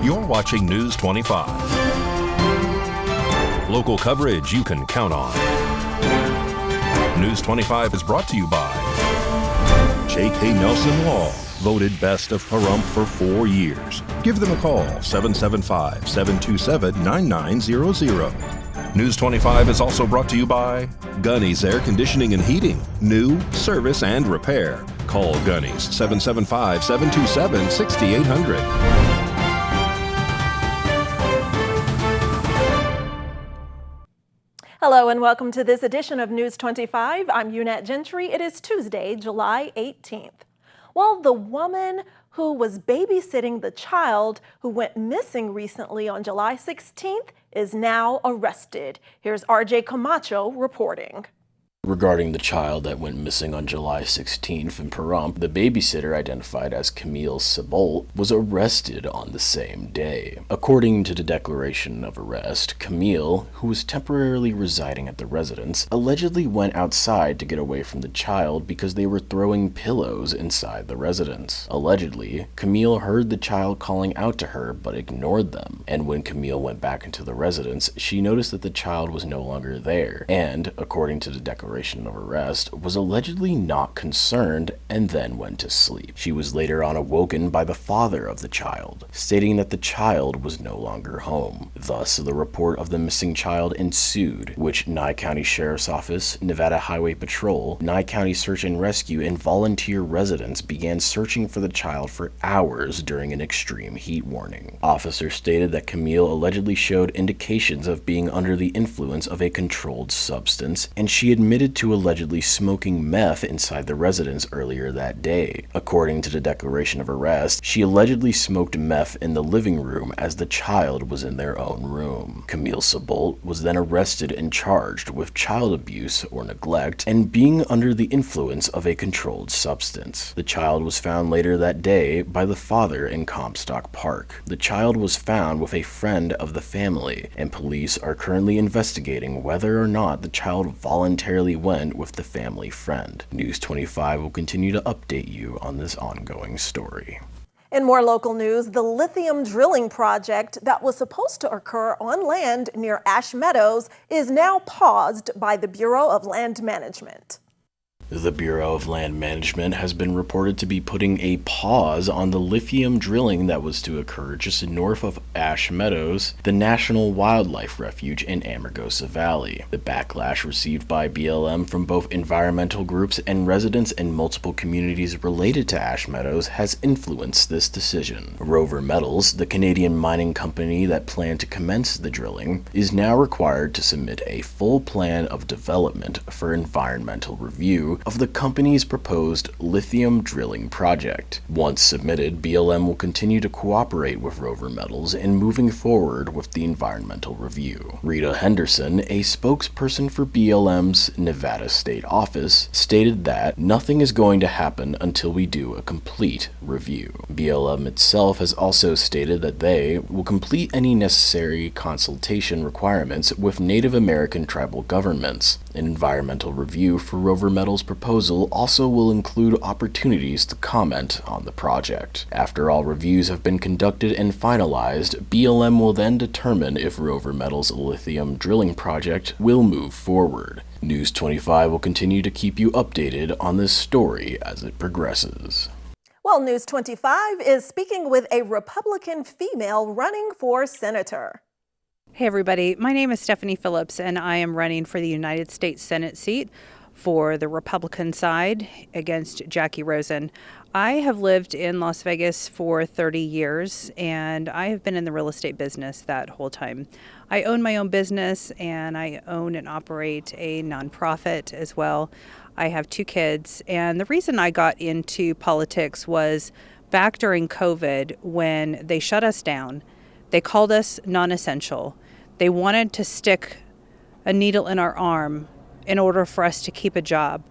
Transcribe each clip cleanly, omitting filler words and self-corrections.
You're watching News 25. Local coverage you can count on. News 25 is brought to you by J.K. Nelson Law, voted best of Pahrump for 4 years. Give them a call, 775-727-9900. News 25 is also brought to you by Gunny's Air Conditioning and Heating. New, service, and repair. Call Gunny's, 775-727-6800. Hello and welcome to this edition of News 25. I'm Unat Gentry. It is Tuesday, July 18th. Well, the woman who was babysitting the child who went missing recently on July 16th is now arrested. Here's RJ Camacho reporting. Regarding the child that went missing on July 16th in Pahrump, the babysitter, identified as Camille Sabolt, was arrested on the same day. According to the declaration of arrest, Camille, who was temporarily residing at the residence, allegedly went outside to get away from the child because they were throwing pillows inside the residence. Allegedly, Camille heard the child calling out to her but ignored them, and when Camille went back into the residence, she noticed that the child was no longer there, and, according to the declaration of arrest, was allegedly not concerned and then went to sleep. She was later on awoken by the father of the child, stating that the child was no longer home. Thus, the report of the missing child ensued, which Nye County Sheriff's Office, Nevada Highway Patrol, Nye County Search and Rescue, and volunteer residents began searching for the child for hours during an extreme heat warning. Officers stated that Camille allegedly showed indications of being under the influence of a controlled substance, and she admitted to allegedly smoking meth inside the residence earlier that day. According to the declaration of arrest, she allegedly smoked meth in the living room as the child was in their own room. Camille Sabolt was then arrested and charged with child abuse or neglect and being under the influence of a controlled substance. The child was found later that day by the father in Comstock Park. The child was found with a friend of the family, and police are currently investigating whether or not the child voluntarily went with the family friend. News 25 will continue to update you on this ongoing story. In more local news, the lithium drilling project that was supposed to occur on land near Ash Meadows is now paused by the Bureau of Land Management. The Bureau of Land Management has been reported to be putting a pause on the lithium drilling that was to occur just north of Ash Meadows, the National Wildlife Refuge in Amargosa Valley. The backlash received by BLM from both environmental groups and residents in multiple communities related to Ash Meadows has influenced this decision. ROVER Metals, the Canadian mining company that planned to commence the drilling, is now required to submit a full plan of development for environmental review of the company's proposed lithium drilling project. Once submitted, BLM will continue to cooperate with ROVER Metals in moving forward with the environmental review. Rita Henderson, a spokesperson for BLM's Nevada State Office, stated that nothing is going to happen until we do a complete review. BLM itself has also stated that they will complete any necessary consultation requirements with Native American tribal governments. An environmental review for ROVER Metals' proposal also will include opportunities to comment on the project. After all reviews have been conducted and finalized, BLM will then determine if ROVER Metals' lithium drilling project will move forward. News 25 will continue to keep you updated on this story as it progresses. Well, News 25 is speaking with a Republican female running for senator. Hey everybody, my name is Stephanie Phillips and I am running for the United States Senate seat for the Republican side against Jackie Rosen. I have lived in Las Vegas for 30 years and I have been in the real estate business that whole time. I own my own business and I own and operate a nonprofit as well. I have 2 kids, and the reason I got into politics was back during COVID when they shut us down. They called us non-essential. They wanted to stick a needle in our arm in order for us to keep a job.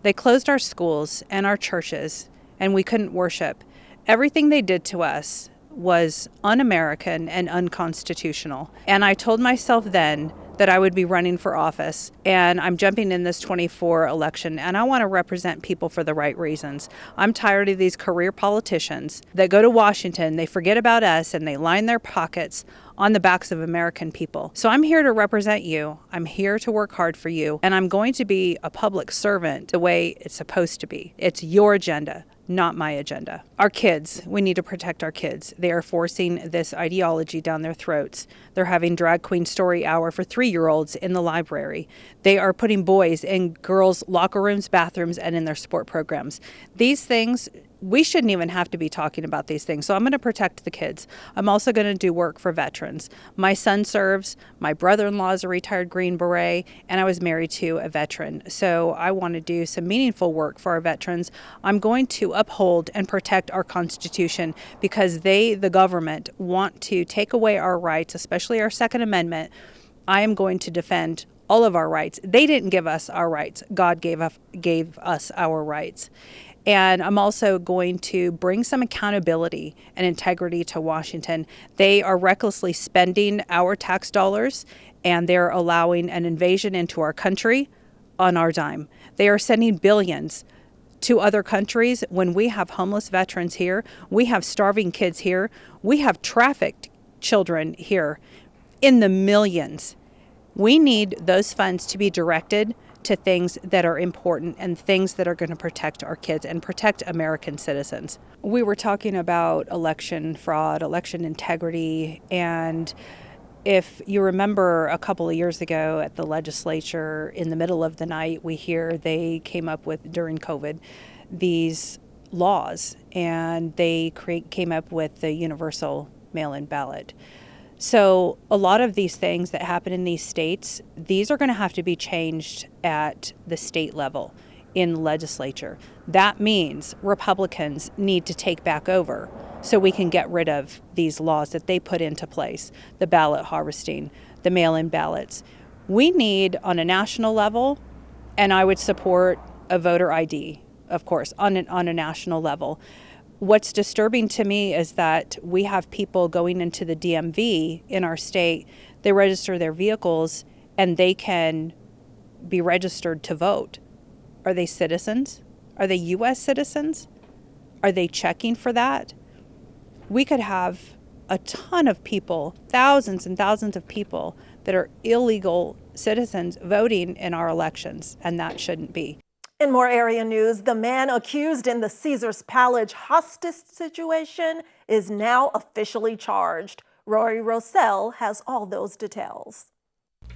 They closed our schools and our churches, and we couldn't worship. Everything they did to us was un-American and unconstitutional. And I told myself then that I would be running for office, and I'm jumping in this 24 election, and I want to represent people for the right reasons. I'm tired of these career politicians that go to Washington, they forget about us, and they line their pockets on the backs of American people. So I'm here to represent you. I'm here to work hard for you, and I'm going to be a public servant the way it's supposed to be. It's your agenda, not my agenda. Our kids, we need to protect our kids. They are forcing this ideology down their throats. They're having drag queen story hour for 3-year-olds in the library. They are putting boys in girls' locker rooms, bathrooms, and in their sport programs. These things, we shouldn't even have to be talking about these things. So I'm going to protect the kids. I'm also going to do work for veterans. My son serves, my brother-in-law is a retired Green Beret, and I was married to a veteran. So I want to do some meaningful work for our veterans. I'm going to uphold and protect our Constitution because they, the government, want to take away our rights, especially our Second Amendment. I am going to defend all of our rights. They didn't give us our rights. God gave us our rights. And I'm also going to bring some accountability and integrity to Washington. They are recklessly spending our tax dollars, and they're allowing an invasion into our country on our dime. They are sending billions to other countries when we have homeless veterans here, we have starving kids here, we have trafficked children here in the millions. We need those funds to be directed to things that are important and things that are going to protect our kids and protect American citizens. We were talking about election fraud, election integrity, and if you remember a couple of years ago at the legislature, in the middle of the night, we hear they came up with, during COVID, these laws, and they came up with the universal mail-in ballot. So a lot of these things that happen in these states, these are going to have to be changed at the state level in the legislature. That means Republicans need to take back over so we can get rid of these laws that they put into place, the ballot harvesting, the mail-in ballots. We need on a national level, and I would support a voter ID, of course, on a national level. What's disturbing to me is that we have people going into the DMV in our state, they register their vehicles, and they can be registered to vote. Are they citizens? Are they U.S. citizens? Are they checking for that? We could have a ton of people, thousands and thousands of people that are illegal citizens voting in our elections, and that shouldn't be. In more area news, the man accused in the Caesars Palace hostage situation is now officially charged. Rory Rossell has all those details.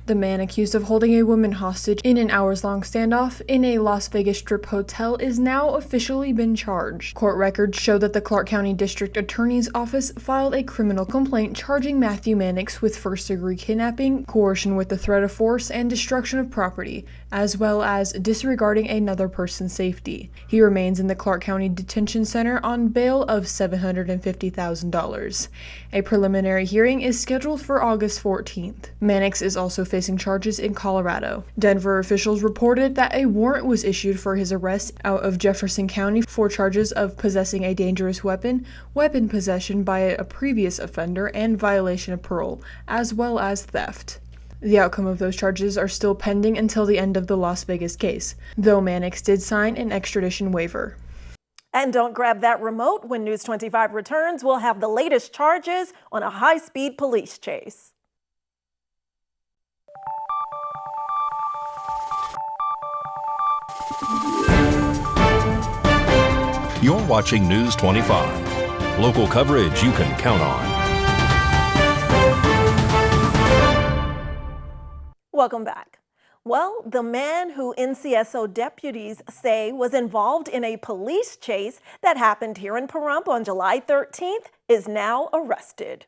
The man accused of holding a woman hostage in an hours-long standoff in a Las Vegas Strip hotel is now officially been charged. Court records show that the Clark County District Attorney's Office filed a criminal complaint charging Matthew Mannix with first-degree kidnapping, coercion with the threat of force, and destruction of property, as well as disregarding another person's safety. He remains in the Clark County Detention Center on bail of $750,000. A preliminary hearing is scheduled for August 14th. Mannix is also facing charges in Colorado. Denver officials reported that a warrant was issued for his arrest out of Jefferson County for charges of possessing a dangerous weapon, weapon possession by a previous offender, and violation of parole, as well as theft. The outcome of those charges are still pending until the end of the Las Vegas case, though Mannix did sign an extradition waiver. And don't grab that remote. When News 25 returns, we'll have the latest charges on a high-speed police chase. You're watching News 25. Local coverage you can count on. Welcome back. Well, the man who NCSO deputies say was involved in a police chase that happened here in Pahrump on July 13th is now arrested.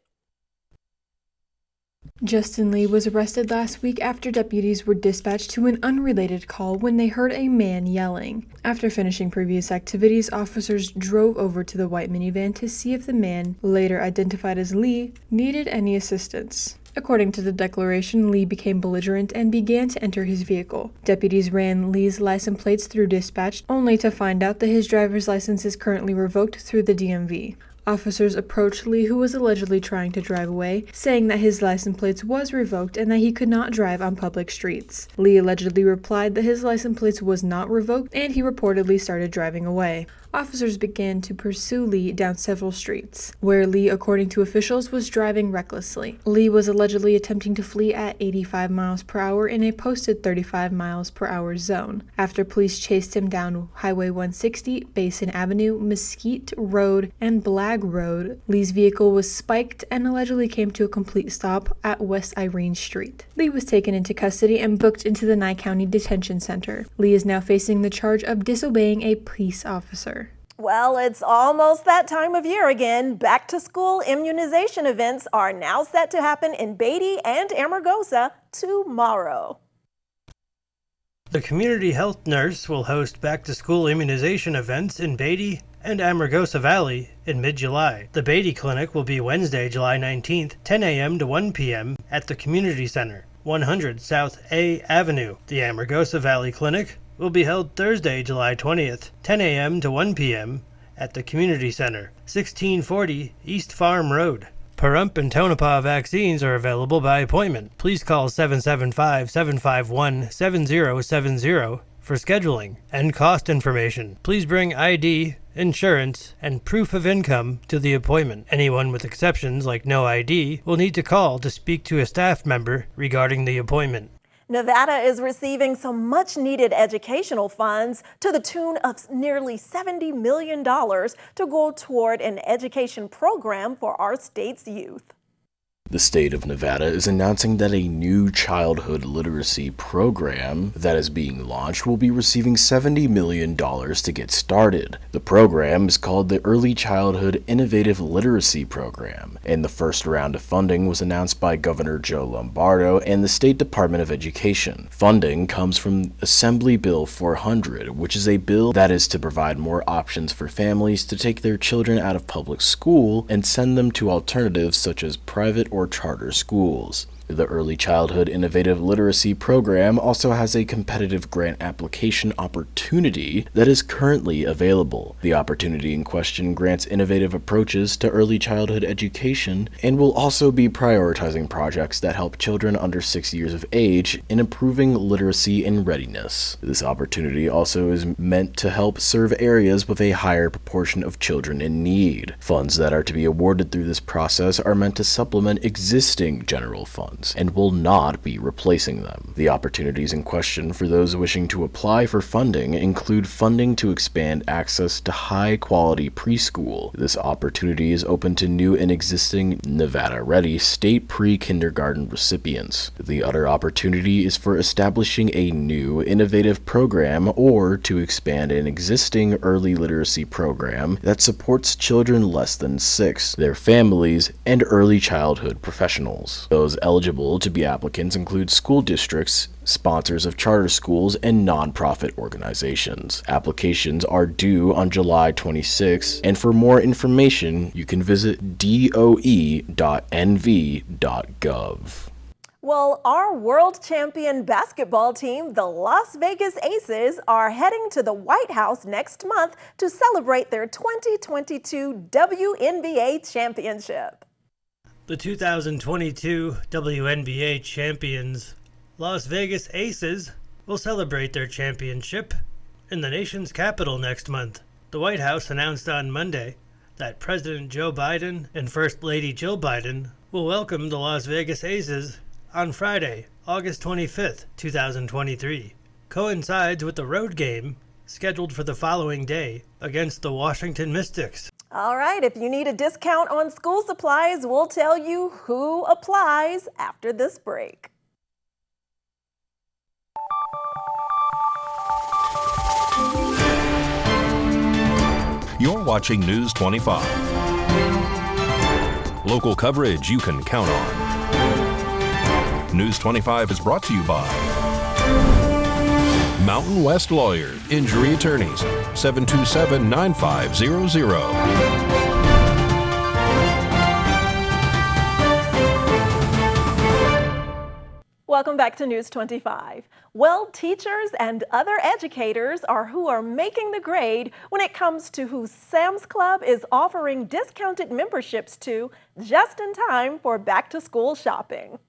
Justin Lee was arrested last week after deputies were dispatched to an unrelated call when they heard a man yelling. After finishing previous activities, officers drove over to the white minivan to see if the man, later identified as Lee, needed any assistance. According to the declaration, Lee became belligerent and began to enter his vehicle. Deputies ran Lee's license plates through dispatch, only to find out that his driver's license is currently revoked through the DMV. Officers approached Lee, who was allegedly trying to drive away, saying that his license plates was revoked and that he could not drive on public streets. Lee allegedly replied that his license plates was not revoked, and he reportedly started driving away. Officers began to pursue Lee down several streets, where Lee, according to officials, was driving recklessly. Lee was allegedly attempting to flee at 85 miles per hour in a posted 35 miles per hour zone. After police chased him down Highway 160, Basin Avenue, Mesquite Road, and Blagg Road, Lee's vehicle was spiked and allegedly came to a complete stop at West Irene Street. Lee was taken into custody and booked into the Nye County Detention Center. Lee is now facing the charge of disobeying a police officer. Well, it's almost that time of year again. Back-to-school immunization events are now set to happen in Beatty and Amargosa tomorrow. The community health nurse will host back-to-school immunization events in Beatty and Amargosa Valley in mid-July. The Beatty Clinic will be Wednesday, July 19th, 10 a.m. to 1 p.m. at the Community Center, 100 South A Avenue. The Amargosa Valley Clinic will be held Thursday, July 20th, 10 a.m. to 1 p.m. at the Community Center, 1640 East Farm Road. Pahrump and Tonopah vaccines are available by appointment. Please call 775-751-7070 for scheduling and cost information. Please bring ID, insurance, and proof of income to the appointment. Anyone with exceptions like no ID will need to call to speak to a staff member regarding the appointment. Nevada is receiving some much-needed educational funds to the tune of nearly $70 million to go toward an education program for our state's youth. The state of Nevada is announcing that a new childhood literacy program that is being launched will be receiving $70 million to get started. The program is called the Early Childhood Innovative Literacy Program, and the first round of funding was announced by Governor Joe Lombardo and the State Department of Education. Funding comes from Assembly Bill 400, which is a bill that is to provide more options for families to take their children out of public school and send them to alternatives such as private or charter schools. The Early Childhood Innovative Literacy Program also has a competitive grant application opportunity that is currently available. The opportunity in question grants innovative approaches to early childhood education and will also be prioritizing projects that help children under 6 years of age in improving literacy and readiness. This opportunity also is meant to help serve areas with a higher proportion of children in need. Funds that are to be awarded through this process are meant to supplement existing general funds and will not be replacing them. The opportunities in question for those wishing to apply for funding include funding to expand access to high-quality preschool. This opportunity is open to new and existing Nevada-ready state pre-kindergarten recipients. The other opportunity is for establishing a new innovative program or to expand an existing early literacy program that supports children less than 6, their families, and early childhood professionals. Those eligible to be applicants include school districts, sponsors of charter schools, and nonprofit organizations. Applications are due on July 26, and for more information, you can visit doe.nv.gov. Well, our world champion basketball team, the Las Vegas Aces, are heading to the White House next month to celebrate their 2022 WNBA championship. The 2022 WNBA champions, Las Vegas Aces, will celebrate their championship in the nation's capital next month. The White House announced on Monday that President Joe Biden and First Lady Jill Biden will welcome the Las Vegas Aces on Friday, August 25th, 2023. Coincides with the road game scheduled for the following day against the Washington Mystics. All right, if you need a discount on school supplies, we'll tell you who applies after this break. You're watching News 25. Local coverage you can count on. News 25 is brought to you by Mountain West Lawyers, Injury Attorneys, 727-9500. Welcome back to News 25. Well, teachers and other educators are who are making the grade when it comes to who Sam's Club is offering discounted memberships to just in time for back-to-school shopping.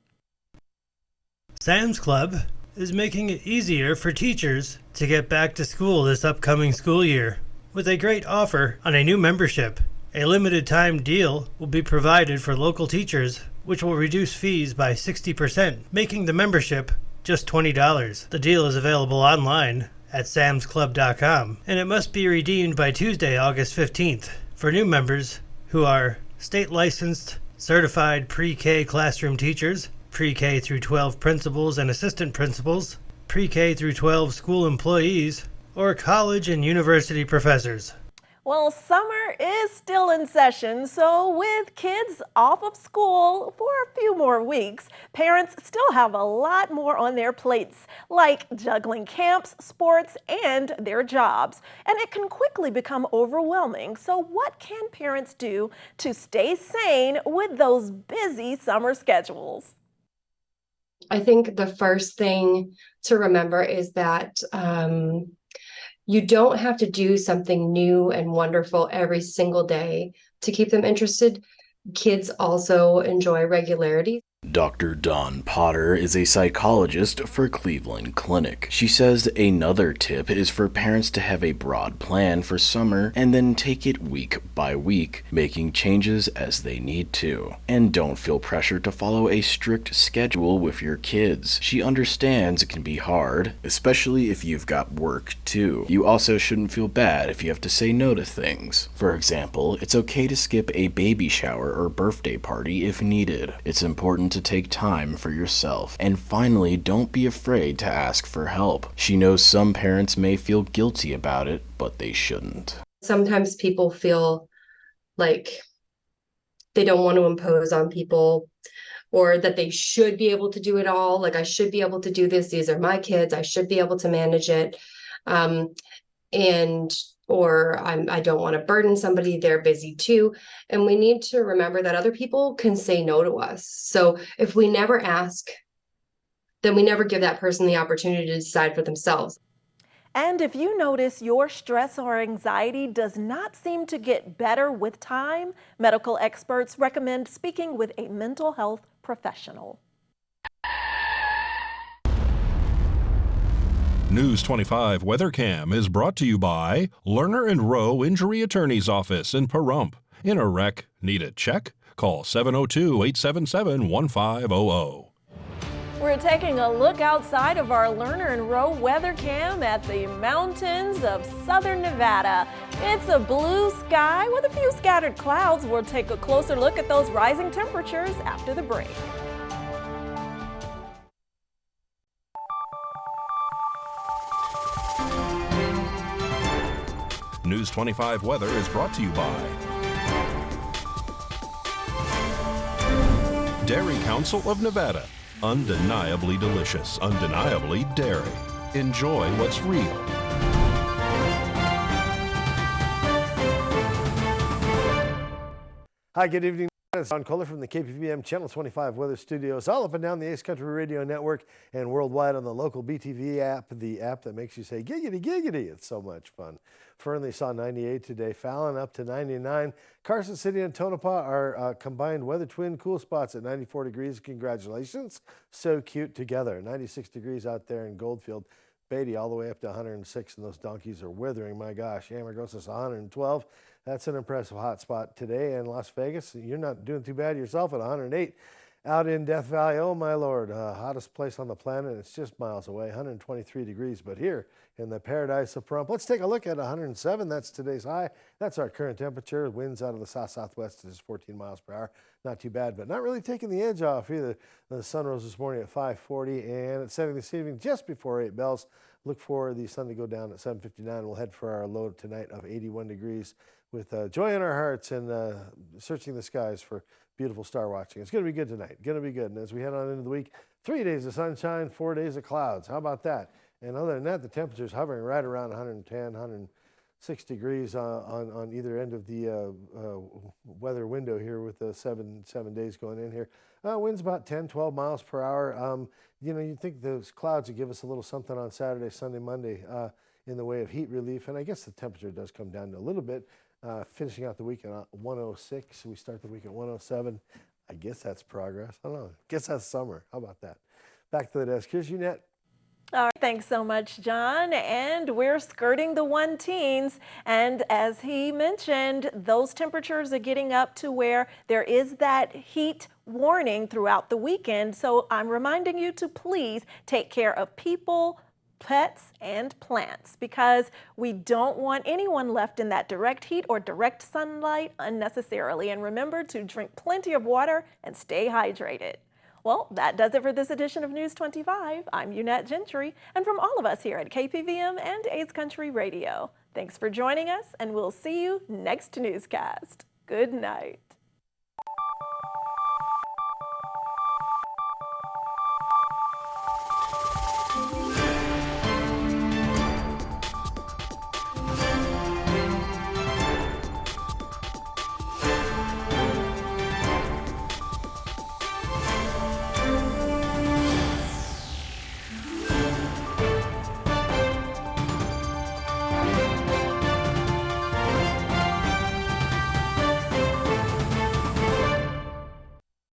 Sam's Club is making it easier for teachers to get back to school this upcoming school year with a great offer on a new membership. A limited time deal will be provided for local teachers, which will reduce fees by 60%, making the membership just $20. The deal is available online at samsclub.com, and it must be redeemed by Tuesday, August 15th. For new members who are state licensed, certified pre-K classroom teachers, pre-K through 12 principals and assistant principals, pre-K through 12 school employees, or college and university professors. Well, summer is still in session, so with kids off of school for a few more weeks, parents still have a lot more on their plates, like juggling camps, sports, and their jobs. And it can quickly become overwhelming. So what can parents do to stay sane with those busy summer schedules? I think the first thing to remember is that you don't have to do something new and wonderful every single day to keep them interested. Kids also enjoy regularity. Dr. Dawn Potter is a psychologist for Cleveland Clinic. She says another tip is for parents to have a broad plan for summer and then take it week by week, making changes as they need to. And don't feel pressure to follow a strict schedule with your kids. She understands it can be hard, especially if you've got work too. You also shouldn't feel bad if you have to say no to things. For example, it's okay to skip a baby shower or birthday party if needed. It's important to take time for yourself. And finally, don't be afraid to ask for help. She knows some parents may feel guilty about it, but they shouldn't. Sometimes people feel like they don't want to impose on people, or that they should be able to do it all. Like, I should be able to do this. These are my kids. I should be able to manage it. Or I don't want to burden somebody, they're busy too. And we need to remember that other people can say no to us. So if we never ask, then we never give that person the opportunity to decide for themselves. And if you notice your stress or anxiety does not seem to get better with time, medical experts recommend speaking with a mental health professional. News 25 Weather Cam is brought to you by Lerner and Rowe Injury Attorney's Office in Pahrump. In a wreck, need a check? Call 702-877-1500. We're taking a look outside of our Lerner and Rowe weather cam at the mountains of southern Nevada. It's a blue sky with a few scattered clouds. We'll take a closer look at those rising temperatures after the break. News 25 weather is brought to you by Dairy Council of Nevada. Undeniably delicious, undeniably dairy. Enjoy what's real. Hi, good evening. It's Don Kohler from the KPVM Channel 25 Weather Studios, all up and down the Ace Country Radio Network and worldwide on the local BTV app, the app that makes you say giggity, giggity. It's so much fun. Fernley saw 98 today, Fallon up to 99. Carson City and Tonopah are combined weather twin cool spots at 94 degrees. Congratulations. So cute together. 96 degrees out there in Goldfield. Beatty all the way up to 106, and those donkeys are withering. My gosh, Amargosa's 112. That's an impressive hot spot today in Las Vegas. You're not doing too bad yourself at 108. Out in Death Valley, oh my Lord, hottest place on the planet. It's just miles away, 123 degrees. But here in the paradise of Pahrump, let's take a look at 107. That's today's high. That's our current temperature. Winds out of the south-southwest is 14 miles per hour. Not too bad, but not really taking the edge off either. The sun rose this morning at 5:40, and it's setting this evening just before 8 bells. Look for the sun to go down at 7:59. We'll head for our low tonight of 81 degrees with joy in our hearts and searching the skies for beautiful star watching. It's going to be good tonight. Going to be good. And as we head on into the week, 3 days of sunshine, 4 days of clouds. How about that? And other than that, the temperature's hovering right around 110, 6 degrees on either end of the weather window here with the seven days going in here. Winds about 10, 12 miles per hour. You know, you'd think those clouds would give us a little something on Saturday, Sunday, Monday in the way of heat relief. And I guess the temperature does come down a little bit, finishing out the week at 106. We start the week at 107. I guess that's progress. I don't know. I guess that's summer. How about that? Back to the desk. Here's Unette. All right, thanks so much, John. And we're skirting the 1-teens. And as he mentioned, those temperatures are getting up to where there is that heat warning throughout the weekend. So I'm reminding you to please take care of people, pets, and plants, because we don't want anyone left in that direct heat or direct sunlight unnecessarily. And remember to drink plenty of water and stay hydrated. Well, that does it for this edition of News 25. I'm Unette Gentry, and from all of us here at KPVM and A's Country Radio, thanks for joining us, and we'll see you next newscast. Good night.